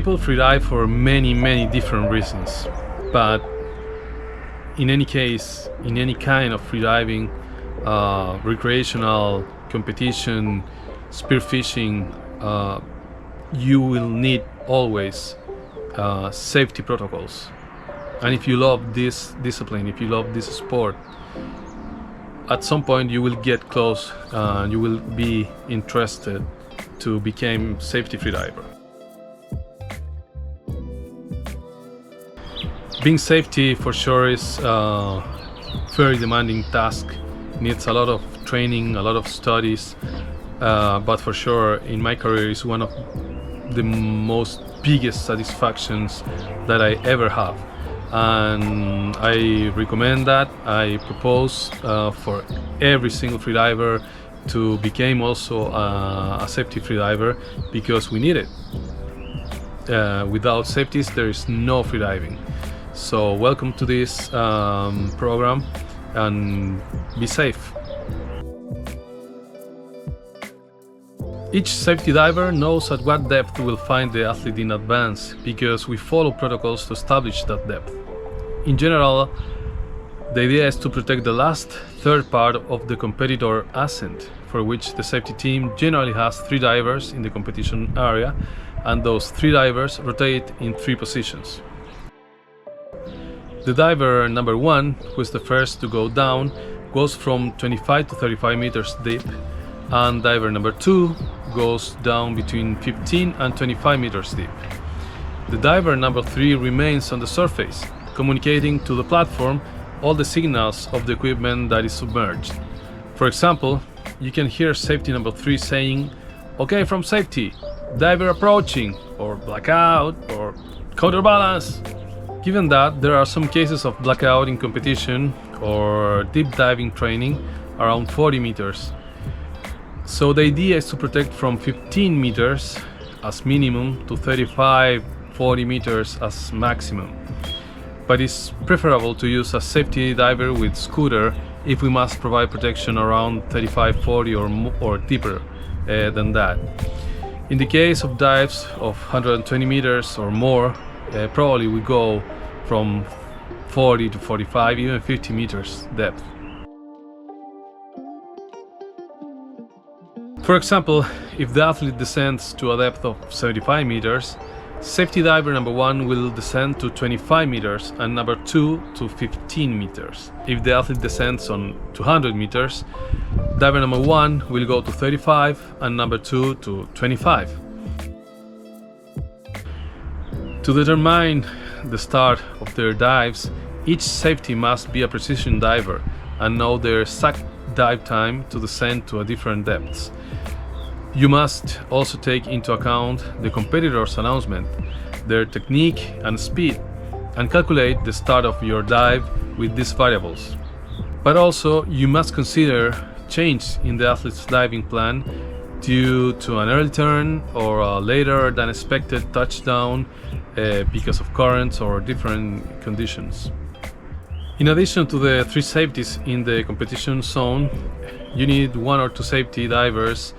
People freedive for many different reasons, but in any case, in any kind of freediving, recreational, competition, spearfishing, you will need always safety protocols. And if you love this discipline, if you love this sport, at some point you will get close, you will be interested to become safety freediver. Being safety for sure is a very demanding task, needs a lot of training, a lot of studies, but for sure in my career is one of the most biggest satisfactions that I ever have. And I recommend that, I propose for every single freediver to become also a safety freediver, because we need it. Without safeties there is no freediving. So welcome to this program and be safe. Each safety diver knows at what depth we'll find the athlete in advance, because we follow protocols to establish that depth. In general, the idea is to protect the last third part of the competitor ascent, for which the safety team generally has 3 divers in the competition area, and those 3 divers rotate in 3 positions. The diver number 1, who is the first to go down, goes from 25 to 35 meters deep, and diver number 2 goes down between 15 and 25 meters deep. The diver number 3 remains on the surface, communicating to the platform all the signals of the equipment that is submerged. For example, you can hear safety number 3 saying, "Okay, from safety, diver approaching," or "blackout," or "counterbalance." Given that there are some cases of blackout in competition or deep diving training around 40 meters. So the idea is to protect from 15 meters as minimum to 35-40 meters as maximum. But it's preferable to use a safety diver with scooter if we must provide protection around 35-40 or deeper than that. In the case of dives of 120 meters or more, probably we go from 40 to 45, even 50 meters depth. For example, if the athlete descends to a depth of 75 meters, safety diver number 1 will descend to 25 meters and number 2 to 15 meters. If the athlete descends on 200 meters, diver number 1 will go to 35 and number 2 to 25. To determine the start of their dives, each safety must be a precision diver and know their exact dive time to descend to a different depths. You must also take into account the competitor's announcement, their technique and speed, and calculate the start of your dive with these variables. But also you must consider change in the athlete's diving plan due to an early turn or a later than expected touchdown because of currents or different conditions. In addition to the 3 safeties in the competition zone, you need 1 or 2 safety divers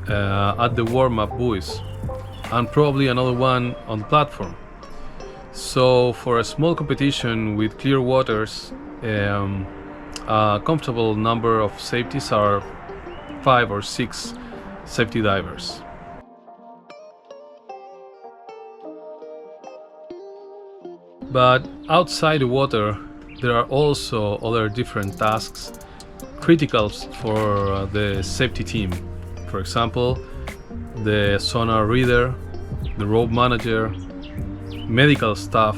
at the warm-up buoys, and probably another one on the platform. So for a small competition with clear waters, a comfortable number of safeties are 5 or 6 safety divers. But outside the water, there are also other different tasks critical for the safety team. For example, the sonar reader, the rope manager, medical staff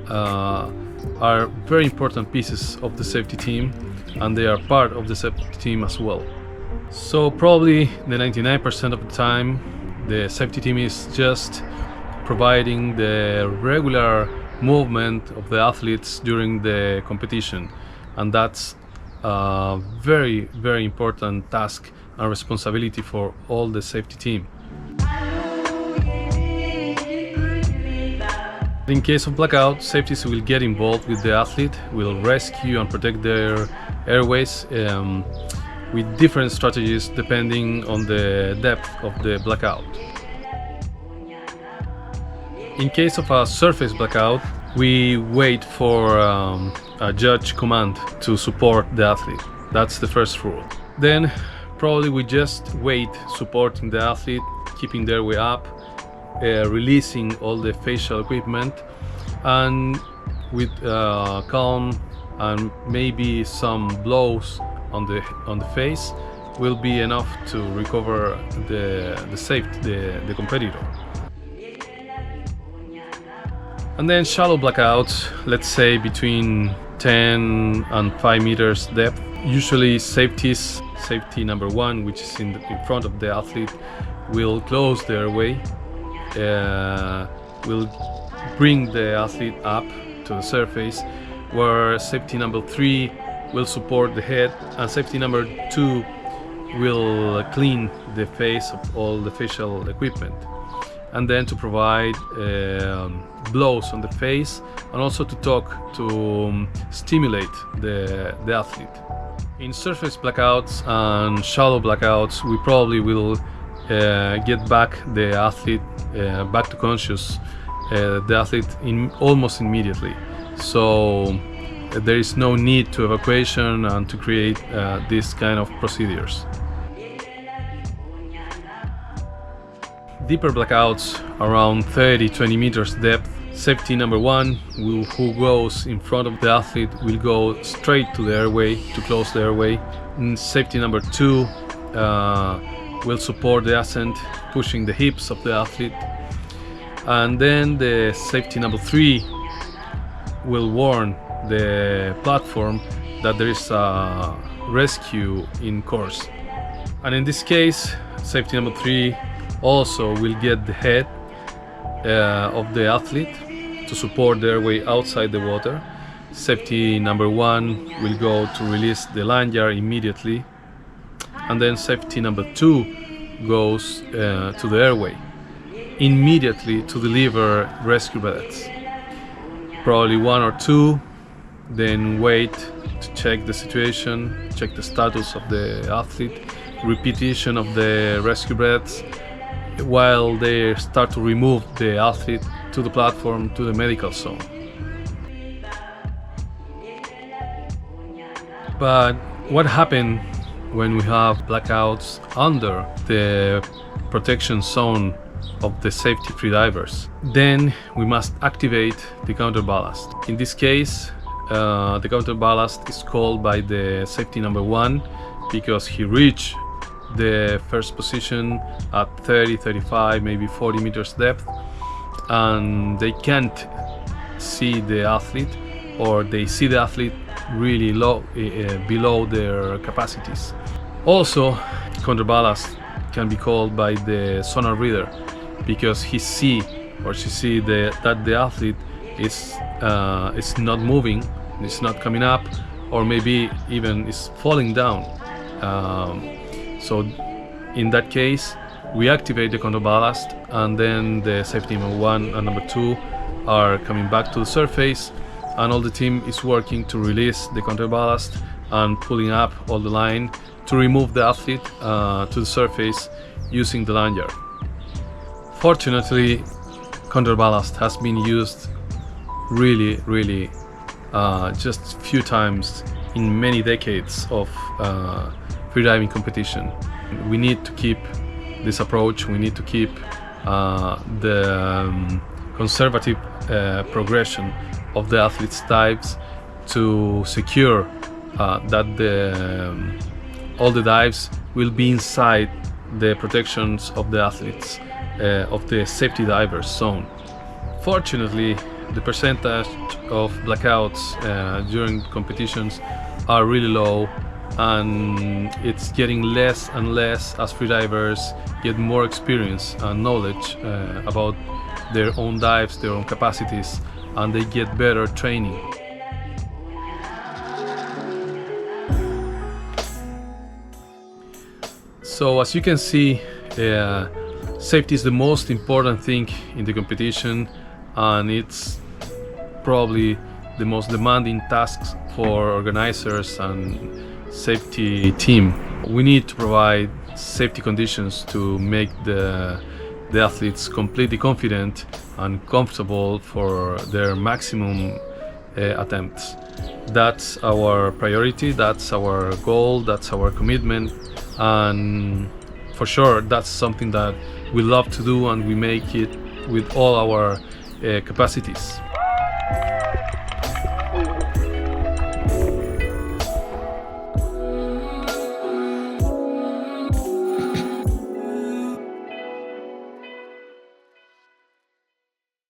are very important pieces of the safety team, and they are part of the safety team as well. So probably the 99% of the time, the safety team is just providing the regular movement of the athletes during the competition, and that's a very important task and responsibility for all the safety team. In case of blackout, safeties will get involved with the athlete, will rescue and protect their airways with different strategies depending on the depth of the blackout. In case of a surface blackout, we wait for a judge command to support the athlete. That's the first rule. Then probably we just wait, supporting the athlete, keeping their way up, releasing all the facial equipment, and with calm and maybe some blows on the face will be enough to recover the competitor. And then shallow blackouts, let's say between 10 and 5 meters depth. Usually safety number 1, which is in front of the athlete, will close the airway, will bring the athlete up to the surface, where safety number 3 will support the head, and safety number 2 will clean the face of all the facial equipment, and then to provide blows on the face, and also to talk to stimulate the athlete. In surface blackouts and shallow blackouts, we probably will get back the athlete back to conscious, the athlete almost immediately. So there is no need to evacuation and to create these kind of procedures. Deeper blackouts around 30-20 meters depth, safety number 1, who goes in front of the athlete, will go straight to the airway to close the airway. And safety number 2 will support the ascent, pushing the hips of the athlete. And then the safety number 3 will warn the platform that there is a rescue in course. And in this case, safety number 3 also will get the head of the athlete to support the airway outside the water. Safety number 1 will go to release the lanyard immediately, and then safety number 2 goes to the airway immediately to deliver rescue breaths. Probably 1 or 2, then wait to check the situation, check the status of the athlete, repetition of the rescue breaths, while they start to remove the athlete to the platform, to the medical zone. But what happens when we have blackouts under the protection zone of the safety freedivers? Then we must activate the counterballast. In this case, the counterballast is called by the safety number 1 because he reached the first position at 30, 35, maybe 40 meters depth, and they can't see the athlete, or they see the athlete really low, below their capacities. Also, counterballast can be called by the sonar reader because he see or she see that the athlete is not moving, is not coming up, or maybe even is falling down. So in that case, we activate the counterballast, and then the safety number 1 and number 2 are coming back to the surface, and all the team is working to release the counterballast and pulling up all the line to remove the athlete to the surface using the lanyard. Fortunately, counterballast has been used really just few times in many decades of freediving competition. We need to keep this approach, we need to keep the conservative progression of the athletes' dives to secure that all the dives will be inside the protections of the athletes, of the safety divers zone. Fortunately, the percentage of blackouts during competitions are really low, and it's getting less and less as freedivers get more experience and knowledge about their own dives, their own capacities, and they get better training. So as you can see, safety is the most important thing in the competition, and it's probably the most demanding task for organizers and safety team. We need to provide safety conditions to make the the athletes completely confident and comfortable for their maximum attempts. That's our priority, that's our goal, that's our commitment, and for sure that's something that we love to do, and we make it with all our capacities.